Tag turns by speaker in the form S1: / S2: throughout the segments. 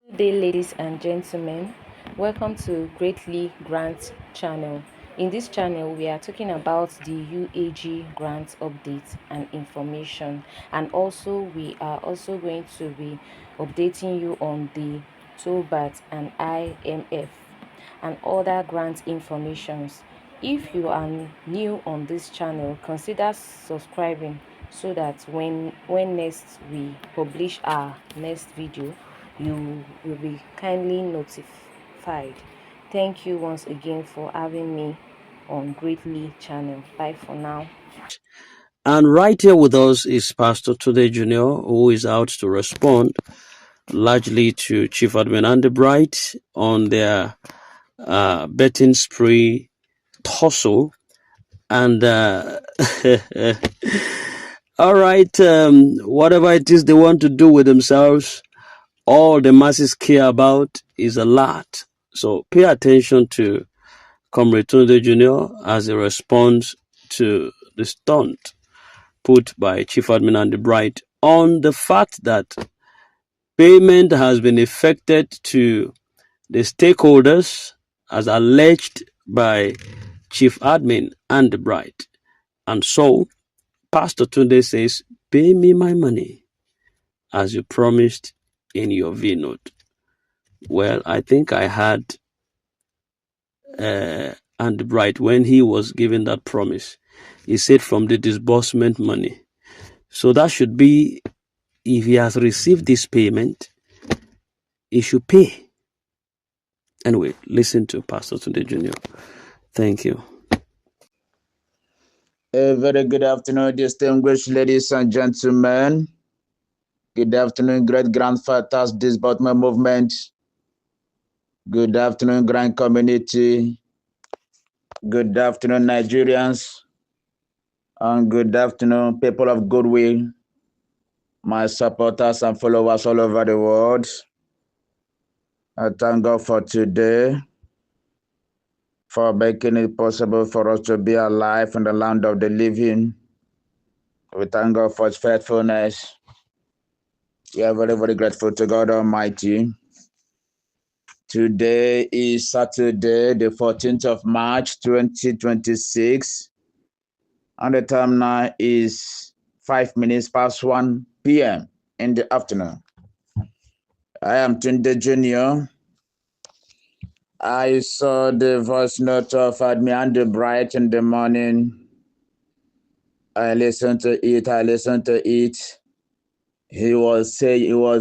S1: Good day, ladies and gentlemen. Welcome to Greatly Grant channel. In this channel, we are talking about the UAG grant updates and information, and also we are also going to be updating you on the Theobarth and IMF and other grant informations. If you are new on this channel, consider subscribing so that when next we publish our next video, you will be kindly notified. Thank you once again for having me on Greatly channel. Bye for now.
S2: And right here with us is Pastor Today Jr., who is out to respond largely to Chief Admin and the Bright on their betting spree tussle. And all right, whatever it is they want to do with themselves, all the masses care about is a lot. So pay attention to Comrade Tunde Jr. as he responds to the stunt put by Chief Admin and the Bright on the fact that payment has been effected to the stakeholders as alleged by Chief Admin and the Bright. And so, Pastor Tunde says, pay me my money as you promised in your V note. Well, I think I had and the Bright when he was given that promise. He said from the disbursement money. So that should be, if he has received this payment, he should pay. Anyway, listen to Pastor Tunde Jr. Thank you.
S3: A very good afternoon, distinguished ladies and gentlemen. Good afternoon, great grandfathers, disbursement movement. Good afternoon, grand community. Good afternoon, Nigerians. And good afternoon, people of goodwill, my supporters and followers all over the world. I thank God for today, for making it possible for us to be alive in the land of the living. We thank God for His faithfulness. We are very, very grateful to God Almighty. Today is Saturday, the 14th of March, 2026. And the time now is 5 minutes past 1 p.m. in the afternoon. I am Tunde Jr. I saw the voice note of Admin and the Bright in the morning. I listened to it. He was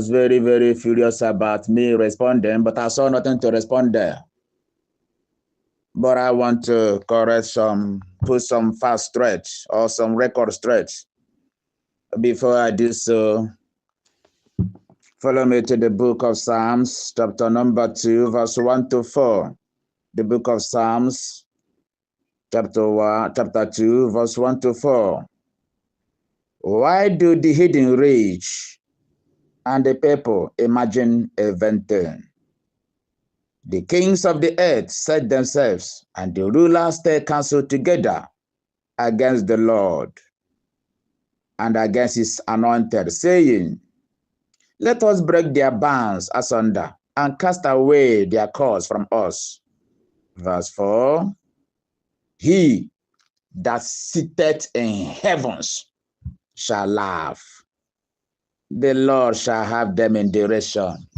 S3: very, very furious about me responding, but I saw nothing to respond there. But I want to put some fast straight or some record straight. Before I do so, follow me to the book of Psalms, chapter number 2, verse 1 to 4. The book of Psalms, chapter 2, verse 1 to 4. Why do the hidden rage and the people imagine a vain thing? The kings of the earth set themselves, and the rulers take counsel together against the Lord and against his anointed, saying, let us break their bands asunder and cast away their cords from us. Verse 4, he that sitteth in heavens shall laugh. The Lord shall have them in derision.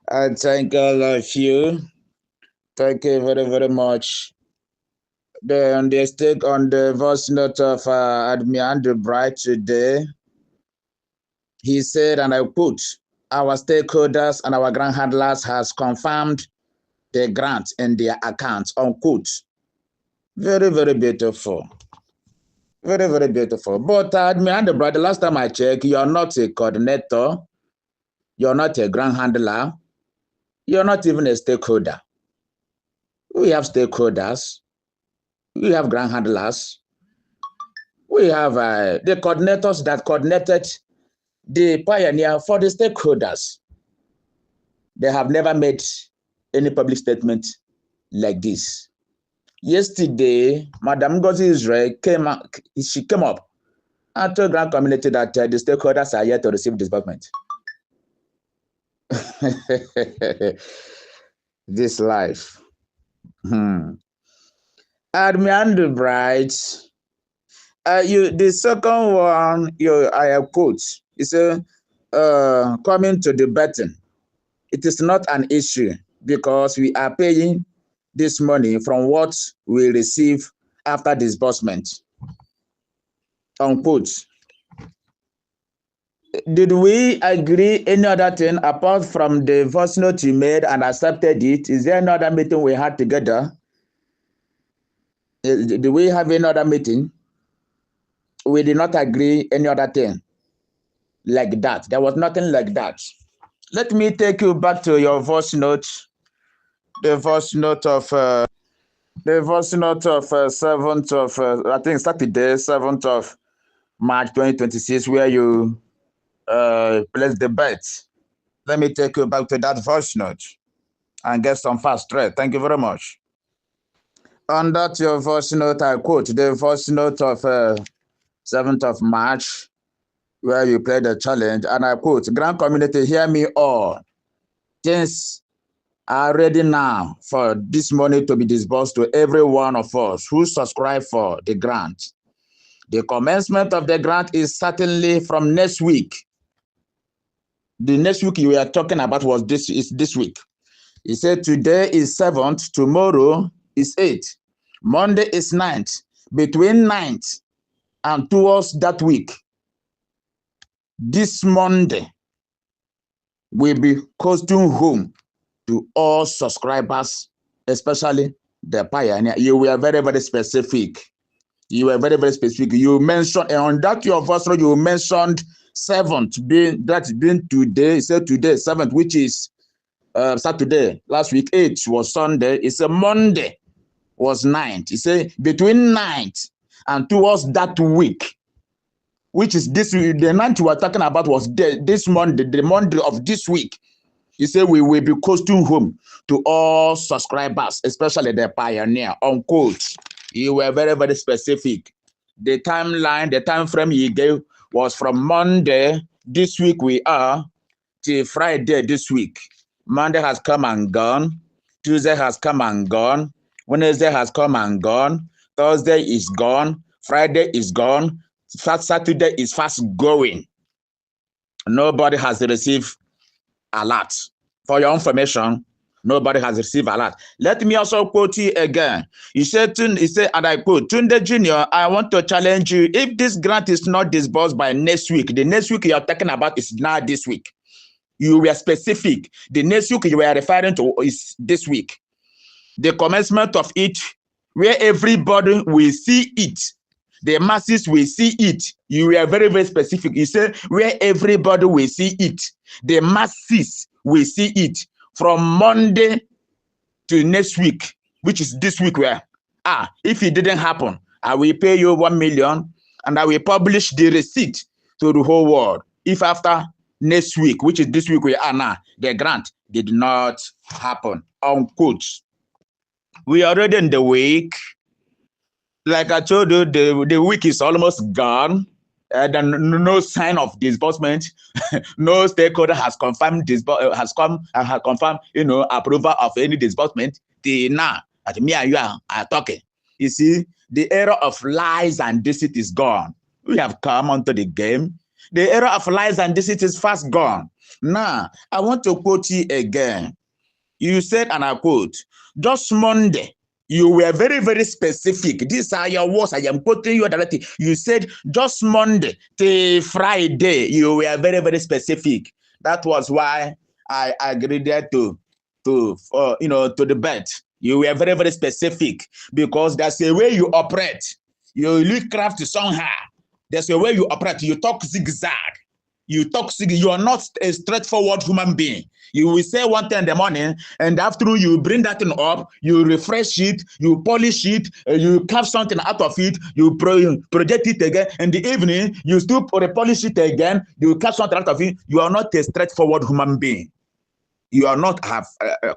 S3: I thank all of you. Thank you very, very much. On the voice note of Admin Andrew Bright today, he said, and I quote, our stakeholders and our grant handlers has confirmed the grant in their accounts, unquote. Very, very beautiful. Very, very beautiful. But Admin Andrew Bright, the last time I checked, you're not a coordinator. You're not a grant handler. You're not even a stakeholder. We have stakeholders. We have grant handlers. We have the coordinators that coordinated the pioneer for the stakeholders. They have never made any public statement like this. Yesterday, Madam Ngozi Israel came up and told the grant community that the stakeholders are yet to receive disbursement. This life. Admiral Bright, the second one, I have quotes. It's coming to the betting. It is not an issue because we are paying this money from what we receive after disbursement. Unquote. Did we agree any other thing apart from the voice note you made and accepted it? Is there another meeting we had together? Did we have any other meeting? We did not agree any other thing like that. There was nothing like that. Let me take you back to your voice note. The voice note of 7th of I think Saturday, 7th of March 2026, where you placed the bet. Let me take you back to that voice note and get some fast straight. Thank you very much. On that your voice note, I quote the voice note of 7th of March, where you played the challenge, and I quote, "Grand community, hear me all. Things are ready now for this money to be disbursed to every one of us who subscribe for the grant. The commencement of the grant is certainly from next week." The next week you were talking about was this week. He said today is 7th, tomorrow is 8th, Monday is 9th. Between 9th and towards that week, this Monday will be costing home to all subscribers, especially the pioneer. You were very, very specific. You were very, very specific. You mentioned, and on that your voice, you mentioned 7th being today. You said today 7th, which is Saturday. Last week 8th was Sunday. It's a Monday was 9th. You say between 9th and towards that week, which is this week, the 9th we were talking about was this Monday, the Monday of this week. You say we will be costing home to all subscribers, especially the pioneer. Unquote. You were very, very specific. The timeline, the time frame you gave was from Monday this week we are till Friday this week. Monday has come and gone. Tuesday has come and gone. Wednesday has come and gone. Thursday is gone. Friday is gone. Saturday is fast going. Nobody has received alert. For your information, nobody has received alert. Let me also quote you again. He said, and I quote, "Tunde Jr., I want to challenge you. If this grant is not disbursed by next week," the next week you are talking about is now this week. You were specific. The next week you were referring to is this week. The commencement of it, where everybody will see it. The masses will see it. You were very, very specific. You say where everybody will see it. The masses will see it from Monday to next week, which is this week. Where if it didn't happen, I will pay you 1 million and I will publish the receipt to the whole world. If after next week, which is this week we are now, the grant did not happen. Unquote. We are already in the week. Like I told you, the week is almost gone. And no sign of disbursement. No stakeholder has confirmed confirmed, approval of any disbursement. Till now, at me and you are talking. You see, the era of lies and deceit is gone. We have come onto the game. The era of lies and deceit is fast gone. Now, I want to quote you again. You said, and I quote, "Just Monday, you were very, very specific. These are your words. I am quoting you directly. You said just Monday till Friday. You were very, very specific. That was why I agreed to the bet. You were very, very specific because there's a way you operate. You look crafty somehow. There's a way you operate. You talk zigzag. You are not a straightforward human being. You will say one thing in the morning, and afternoon you bring that thing up, you refresh it, you polish it, you carve something out of it, you project it again. In the evening, you still polish it again, you carve something out of it. You are not a straightforward human being. You are not have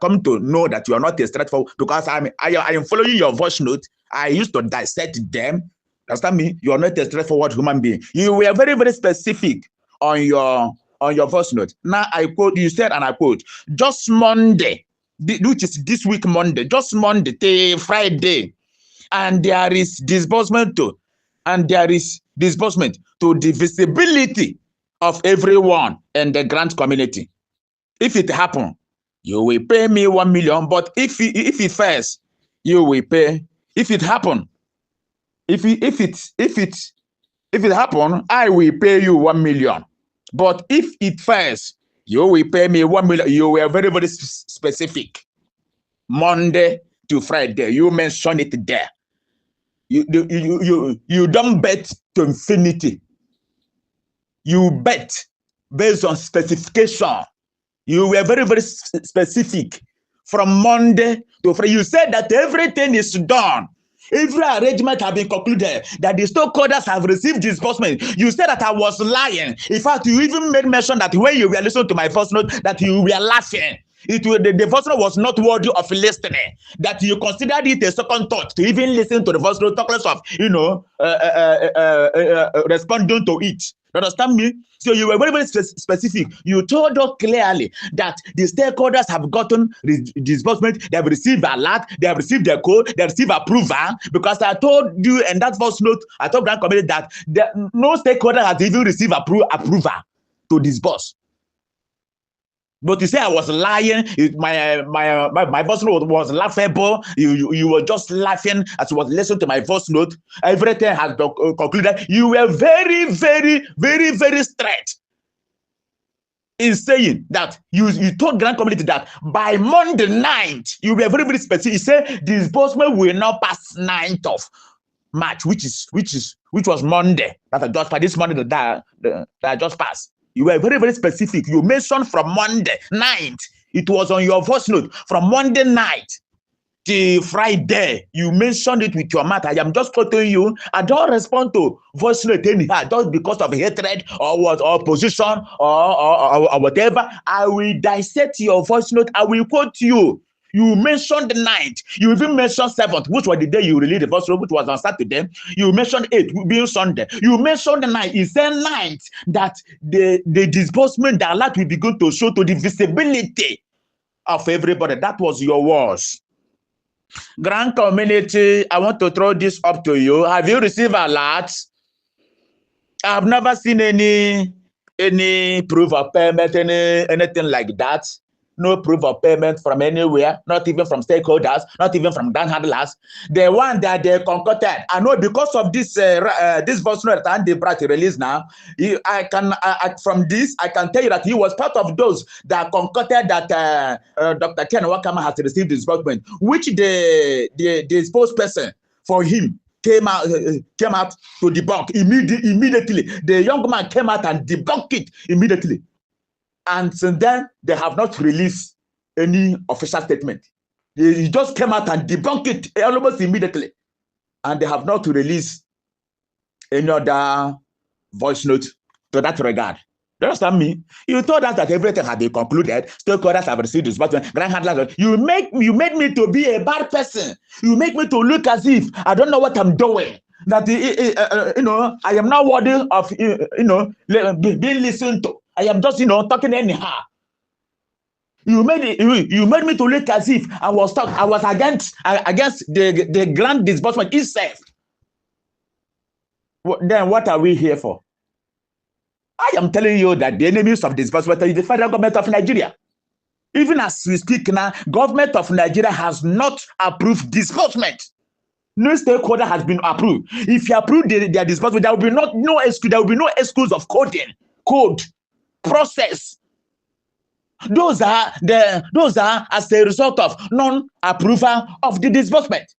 S3: come to know that you are not a straightforward, because I am following your voice note. I used to dissect them. Understand me? You are not a straightforward human being. You were very, very specific on your on your voice note. Now I quote, you said, and I quote, just Monday, which is this week Monday, just Monday till Friday, and there is disbursement to the visibility of everyone in the grant community. If it happen, you will pay me 1 million, but if it fails, you will pay. If it happen, if it happen, I will pay you 1 million. But if it fails, you will pay me 1 million. You were very, very specific. Monday to Friday, you mentioned it there. You don't bet to infinity. You bet based on specification. You were very, very specific. From Monday to Friday, you said that everything is done. Every arrangement has been concluded, that the stockholders have received disbursement. You said that I was lying. In fact, you even made mention that when you were listening to my voice note, that you were laughing. The voice note was not worthy of listening. That you considered it a second thought to even listen to the voice note, talk less of responding to it. You understand me? So you were very, very specific. You told us clearly that the stakeholders have gotten disbursement, they have received alert, they have received their code, they have received approval. Because I told you in that voice note, I told Grant Committee that no stakeholder has even received approval to disburse. But you say I was lying. My voice note was laughable. You were just laughing as you was listening to my voice note. Everything has been concluded. You were very, very, very, very straight in saying that you told Grant Community that by Monday night, you were very, very specific. You said disbursement will not pass 9th of March, which was Monday. That I just passed. This Monday that I just passed. You were very, very specific. You mentioned from Monday night. It was on your voice note. From Monday night till Friday, you mentioned it with your mouth. I am just quoting you. I don't respond to voice note anyhow, just because of hatred or position or whatever. I will dissect your voice note. I will quote you. You mentioned the 9th. You even mentioned 7th, which was the day you released the voice note, which was on Saturday. You mentioned 8th, being Sunday. You mentioned the 9th. You said 9th that the disbursement, the alert will begin to show to the visibility of everybody. That was your words. Grant Community, I want to throw this up to you. Have you received alerts? I have never seen any proof of payment, anything like that. No proof of payment from anywhere, not even from stakeholders, not even from grant handlers. The one that they concocted, I know because of this voice note and the brat release now, from this, I can tell you that he was part of those that concocted that Dr. Ken Wakama has received disbursement, which the spokesperson for him came out to debunk immediately. The young man came out and debunked it immediately. And since then, they have not released any official statement. They just came out and debunked it almost immediately. And they have not released any other voice note to that regard. You understand me? You told us that everything had been concluded. Stakeholders have received disbursement. Grant handlers. You made me to be a bad person. You make me to look as if I don't know what I'm doing. That I am not worthy of being listened to. I am just talking anyhow. You made me to look as if I was against the grant disbursement itself. Then what are we here for? I am telling you that the enemies of disbursement is the federal government of Nigeria. Even as we speak now, government of Nigeria has not approved disbursement. No stakeholder has been approved. If you approve their disbursement, there will be no excuse of code process. Those are as a result of non-approval of the disbursement.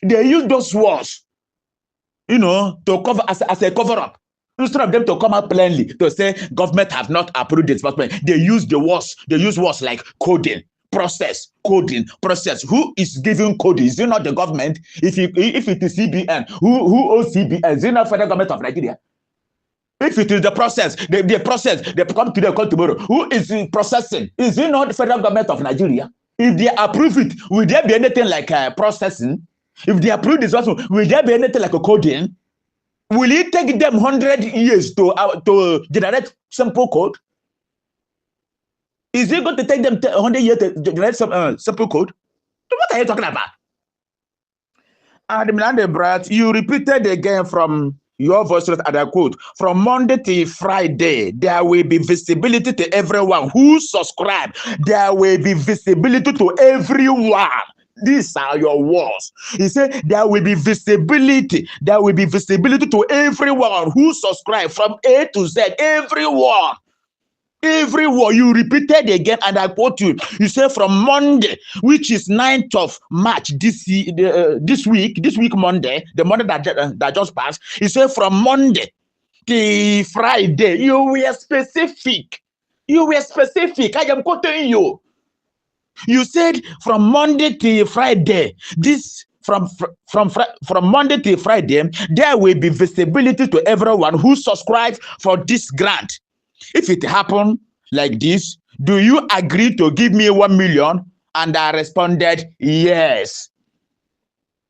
S3: They use those words, to cover as a cover-up. Instead of them to come out plainly to say government have not approved disbursement, they use words like coding process. Who is giving coding? Is it not the government? If it is CBN, who owns CBN? Is it not federal government of Nigeria? If it is the process, the process, they come today, come tomorrow. Who is processing? Is it not the federal government of Nigeria? If they approve it, will there be anything like processing? If they approve this, will there be anything like a coding? Will it take them 100 years to generate simple code? Is it going to take them 100 years to generate some simple code? What are you talking about? And Brat, you repeated again from your voice, and I quote, from Monday to Friday, there will be visibility to everyone who subscribe. There will be visibility to everyone. These are your words. He said there will be visibility. There will be visibility to everyone who subscribe from A to Z. Everyone. Everyone, you repeated again, and I quote you. You say from Monday, which is 9th of March this week Monday, the Monday that just passed. You say from Monday to Friday. You were specific. You were specific. I am quoting you. You said from Monday to Friday. This from Monday to Friday, there will be visibility to everyone who subscribes for this grant. If it happened like this, do you agree to give me 1 million? And I responded, yes.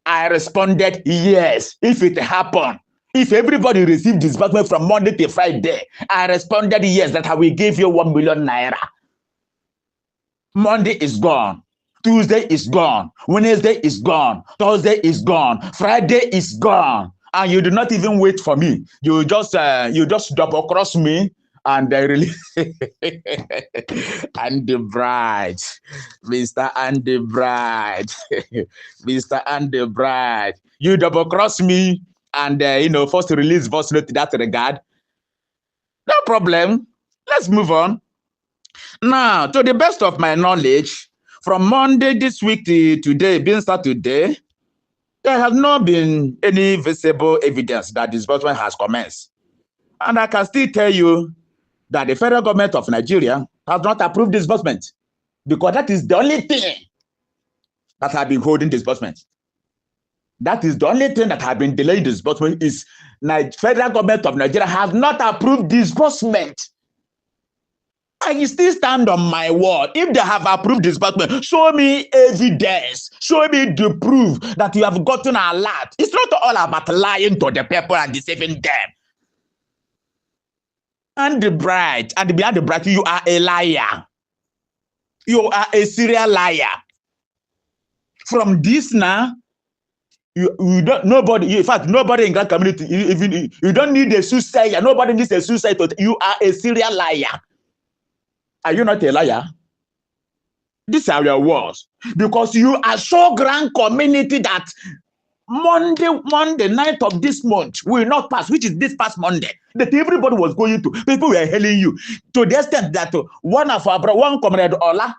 S3: I responded, yes. If it happened, if everybody received disbursement from Monday to Friday, I responded, yes, that I will give you 1 million naira. Monday is gone. Tuesday is gone. Wednesday is gone. Thursday is gone. Friday is gone. And you do not even wait for me. You just double cross me. And they really and the bride, Mr. and the bride, Mr. and the bride. You double cross me and first release voice note to that regard. No problem. Let's move on. Now, to the best of my knowledge, from Monday this week to today, being Saturday, there has not been any visible evidence that disbursement has commenced. And I can still tell you that the federal government of Nigeria has not approved disbursement, because that is the only thing that has been holding disbursement. That is the only thing that has been delaying disbursement is federal government of Nigeria has not approved disbursement. I still stand on my word. If they have approved disbursement, show me evidence. Show me the proof that you have gotten a lot. It's not all about lying to the people and deceiving them. And the bride, and behind the bride, you are a liar. You are a serial liar. From this now, you don't nobody. In fact, nobody in that community. Even you don't need a suicide. Nobody needs a suicide. You are a serial liar. Are you not a liar? These are your words, because you are so grand community that Monday 9th of this month will not pass, which is this past Monday, that everybody was going to. People were hailing you to the extent that one comrade Ola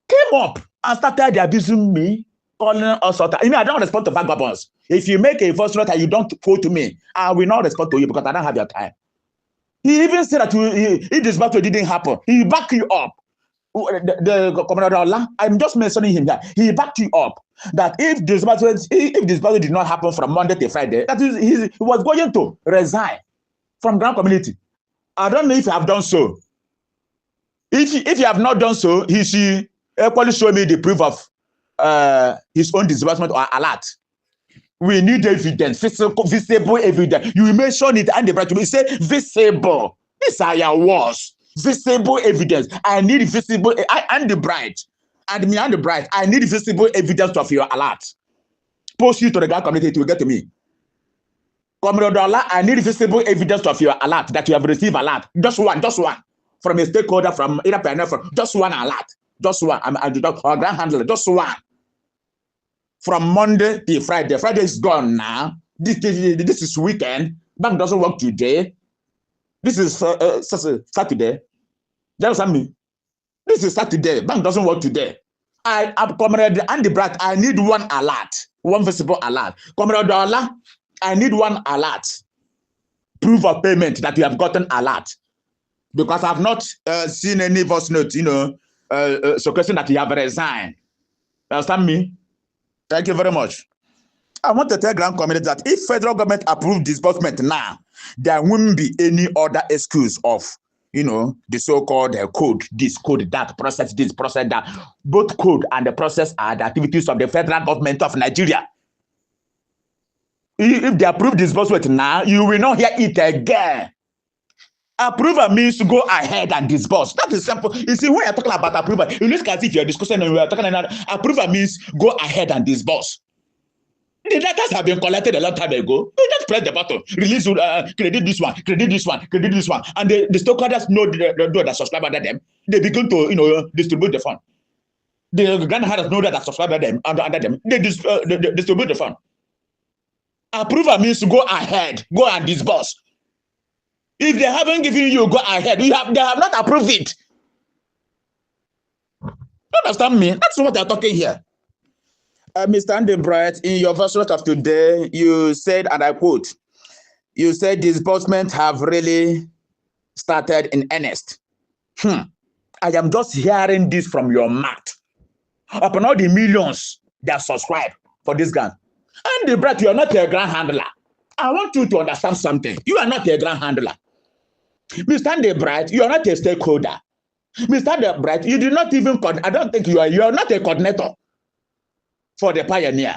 S3: came up and started abusing me, calling us out. I don't respond to vagabonds. If you make a voice note and you don't quote me, I will not respond to you because I don't have your time. He even said that if this battle didn't happen, he backed you up. The comrade Ola, I'm just mentioning him here. He backed you up that if this battle did not happen from Monday to Friday, that is, he was going to resign from Grand Community. I don't know if you have done so. If you have not done so, he should equally show me the proof of his own disbursement or alert. We need evidence, visible evidence. You mention it and the bride to say visible. These are your words. Visible evidence. I need visible. And the bride, and me and the bride. I need visible evidence of your alert. Post you to the Grand Community to get to me. Comrade Ola, I need visible evidence of your alert that you have received alert. Just one. From a stakeholder, from either panel, from just one alert. Just one. Or grand handler, just one. From Monday to Friday. Friday is gone now. This is weekend. Bank doesn't work today. This is Saturday. Just me. This is Saturday. Bank doesn't work today. I'm Comrade Andy Bratt. I need one alert. One visible alert. Comrade Ola, I need one alert. Proof of payment that you have gotten alert. Because I've not seen any voice note, suggesting that you have resigned. You understand me? Thank you very much. I want to tell Grand Community that if federal government approved disbursement now, there wouldn't be any other excuse of, the so-called code, this, code that, process this, process that. Both code and the process are the activities of the federal government of Nigeria. If they approve disbursement now, you will not hear it again. Approval means to go ahead and disburse. That is simple. You see, when you're talking about approval, you look as if you're discussing and we're talking about approval means go ahead and disburse. The data have been collected a long time ago. You just press the button, release, credit this one, credit this one, credit this one, and the stockholders know that subscribe under them. They begin to distribute the fund. The grant holders know that subscribe under them. They distribute the fund. Approval means to go ahead, go and disburse. If they haven't given you go ahead, they have not approved it. You understand me? That's what they're talking here. Mr. Andy Bright, in your version of today, you said, and I quote, you said disbursement have really started in earnest. I am just hearing this from your mouth. Upon all the millions that subscribe for this grant. Andy Bright, you are not a grant handler. I want you to understand something. You are not a grant handler. Mr. Andy Bright, you are not a stakeholder. Mr. Andy Bright, you do not even, I don't think you are not a coordinator for the Pioneer.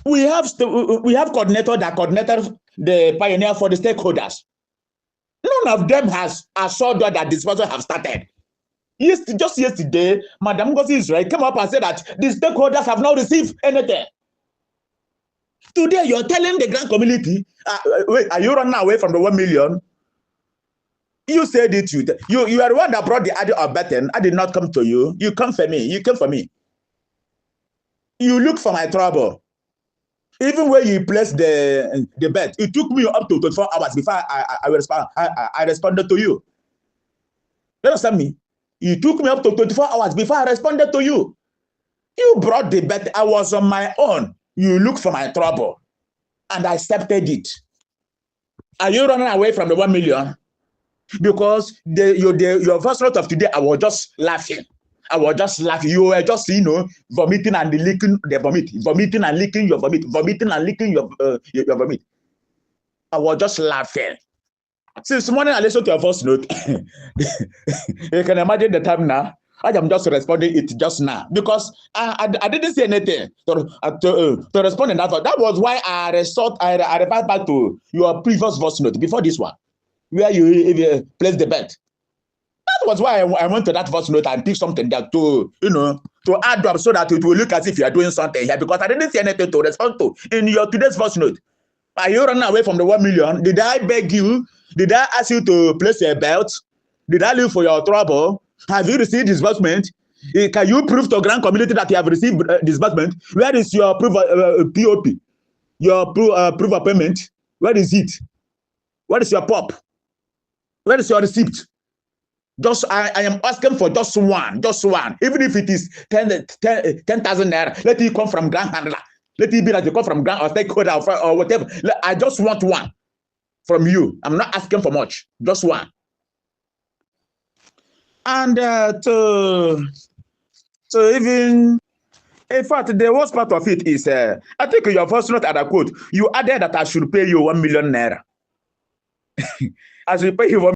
S3: We have coordinator that coordinated the Pioneer for the stakeholders. None of them has assured that disbursement have started. Just yesterday, Madam Ngozi Israel came up and said that the stakeholders have not received anything. Today, you're telling the grant community, wait, are you running away from the 1 million? You said it. You are the one that brought the idea of betting. I did not come to you. You come for me. You came for me. You look for my trouble. Even when you placed the bet, it took me up to 24 hours before I responded to you. You understand me? You took me up to 24 hours before I responded to you. You brought the bet. I was on my own. You look for my trouble. And I accepted it. Are you running away from the 1 million? Because your first note of today, I was just laughing. You were just, vomiting and licking the vomit. Vomiting and licking your vomit. Vomiting and licking your vomit. I was just laughing. Since morning I listened to your first note. You can imagine the time now. I am just responding it just now because I didn't say anything to respond in that. That was why I referred back to your previous voice note before this one, where you placed the bet. That was why I went to that voice note and picked something there to add up so that it will look as if you are doing something here, because I didn't see anything to respond to in your today's voice note. Are you running away from the 1 million? Did I beg you? Did I ask you to place a belt? Did I look for your trouble? Have you received disbursement? Can you prove to grant community that you have received disbursement? Where is your proof of POP? Your proof of payment? Where is it? Where is your POP? Where is your receipt? Just I am asking for just one. Even if it is 10,000 naira, let it come from grant handler. Let it be that you come from grant or stakeholder or whatever. I just want one from you. I'm not asking for much. Just one. And even, in fact, the worst part of it is, I think your first note at a quote, you added that I should pay you 1 million naira. I should pay you 1